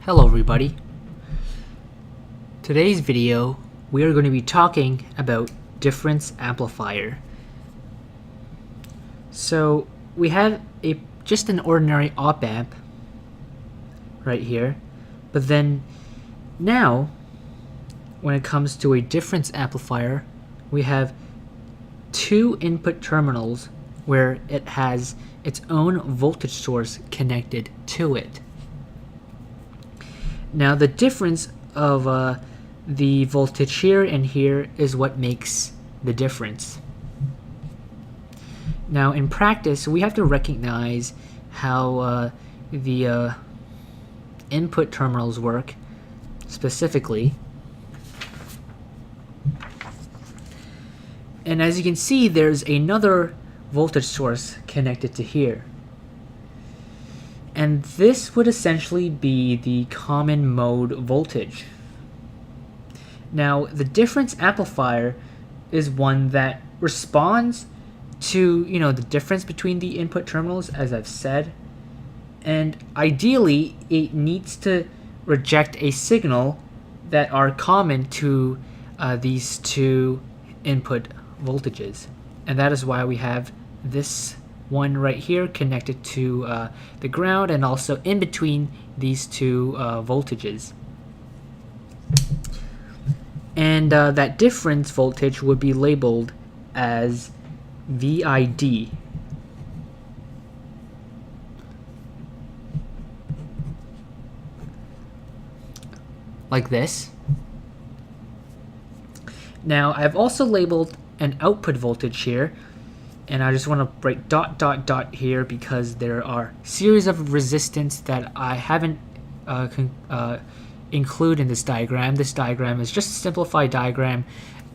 Hello everybody. Today's video we are going to be talking about difference amplifier. So we have just an ordinary op amp right here, but then now when it comes to a difference amplifier, we have two input terminals where it has its own voltage source connected to it. Now the difference of the voltage here and here is what makes the difference. Now in practice we have to recognize how the input terminals work specifically. And as you can see, there's another voltage source connected to here. And this would essentially be the common mode voltage. Now, the difference amplifier is one that responds to, the difference between the input terminals, as I've said. And ideally, it needs to reject a signal that are common to these two input voltages. And that is why we have this one right here connected to the ground, and also in between these two voltages. And that difference voltage would be labeled as VID. Like this. Now I've also labeled an output voltage here, and I just want to write ... here because there are series of resistance that I haven't include in this diagram. This diagram is just a simplified diagram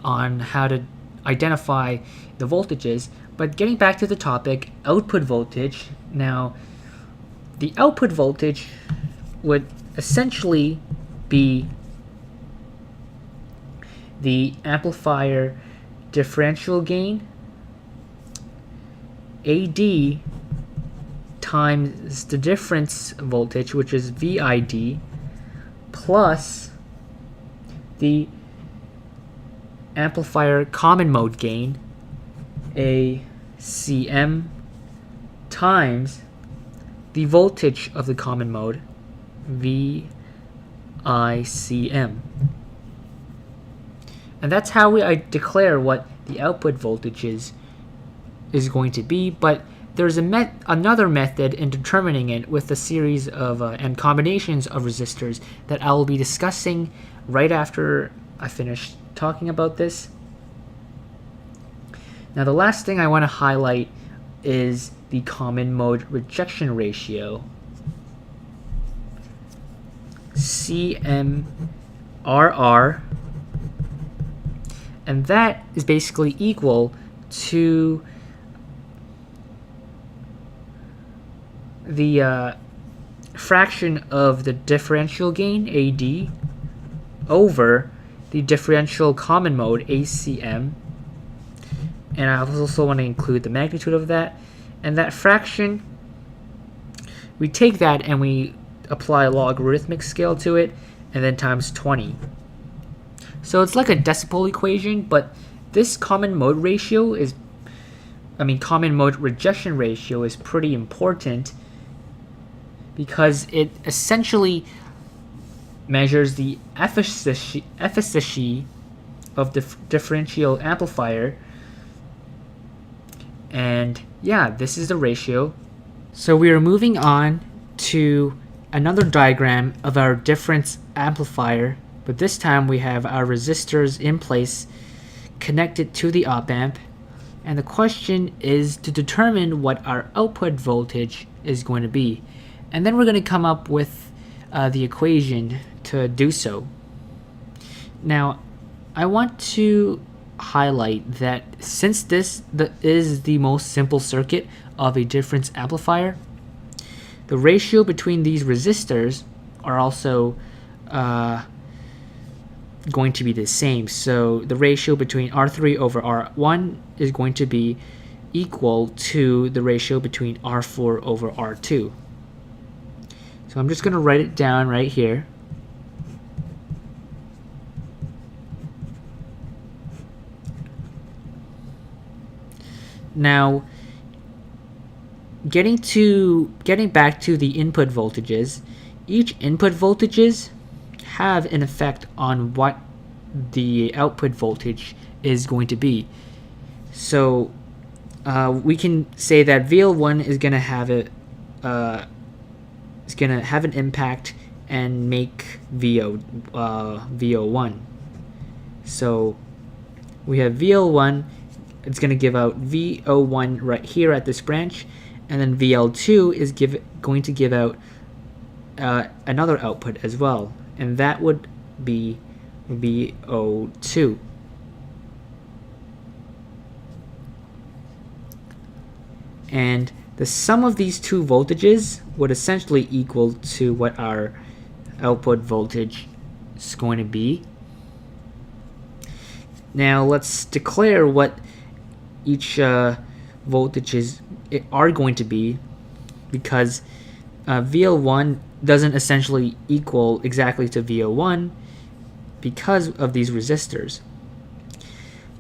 on how to identify the voltages. But getting back to the topic, output voltage. Now, the output voltage would essentially be the amplifier differential gain, AD, times the difference voltage, which is VID, plus the amplifier common mode gain, ACM, times the voltage of the common mode, VICM. And that's how I declare what the output voltage is going to be. But there's another method in determining it with a series of and combinations of resistors that I will be discussing right after I finish talking about this. Now the last thing I want to highlight is the common mode rejection ratio, CMRR, and that is basically equal to the fraction of the differential gain, AD, over the differential common mode, ACM. And I also want to include the magnitude of that. And that fraction, we take that and we apply a logarithmic scale to it, and then times 20. So it's like a decimal equation, but this common mode ratio is, common mode rejection ratio is pretty important, because it essentially measures the efficacy of the differential amplifier. And yeah, this is the ratio. So we are moving on to another diagram of our difference amplifier, but this time we have our resistors in place connected to the op amp, and the question is to determine what our output voltage is going to be. And then we're going to come up with the equation to do so. Now, I want to highlight that since this is the most simple circuit of a difference amplifier, the ratio between these resistors are also going to be the same. So the ratio between R3 over R1 is going to be equal to the ratio between R4 over R2. So I'm just going to write it down right here. Now, getting back to the input voltages, each input voltages have an effect on what the output voltage is going to be. So we can say that VL1 is going to have an impact and make VO1. So we have VL1. It's going to give out VO1 right here at this branch, and then VL2 is going to give out another output as well, and that would be VO2. And the sum of these two voltages would essentially equal to what our output voltage is going to be. Now let's declare what each voltages are going to be, because VL1 doesn't essentially equal exactly to VO1 because of these resistors.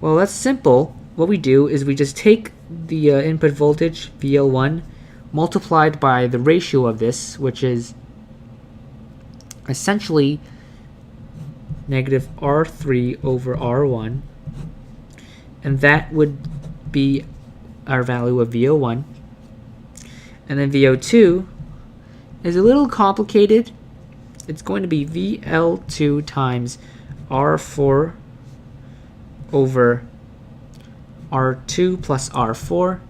Well, that's simple. What we do is we just take the input voltage VL1 multiplied by the ratio of this, which is essentially negative R3 over R1, and that would be our value of VO1. And then VO2 is a little complicated. It's going to be VL2 times R4 over R2 plus R4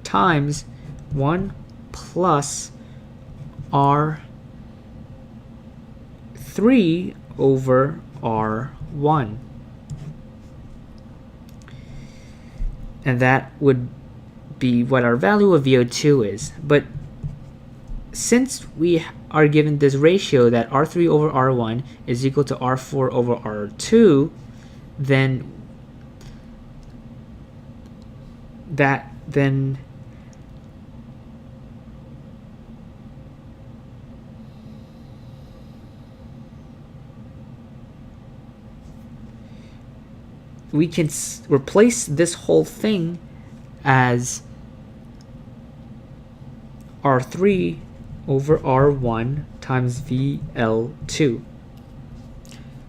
times 1 plus R3 over R1. And that would be what our value of VO2 is. But since we are given this ratio that R3 over R1 is equal to R4 over R2, then we can replace this whole thing as R3 over R1 times VL2.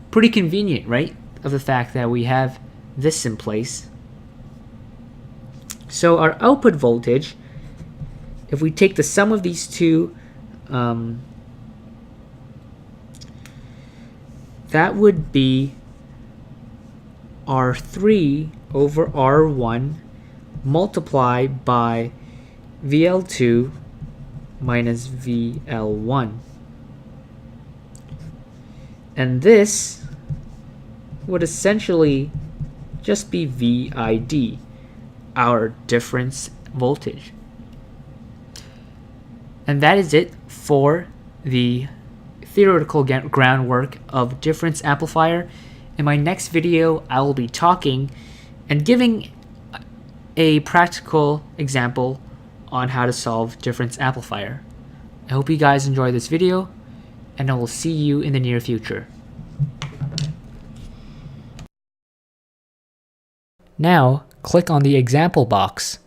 Pretty convenient, right? Of the fact that we have this in place. So our output voltage, if we take the sum of these two, that would be R3 over R1 multiplied by VL2 minus VL1. And this would essentially just be VID, our difference voltage. And that is it for the theoretical groundwork of difference amplifier. In my next video, I will be talking and giving a practical example on how to solve difference amplifier. I hope you guys enjoy this video, and I will see you in the near future. Now, click on the example box.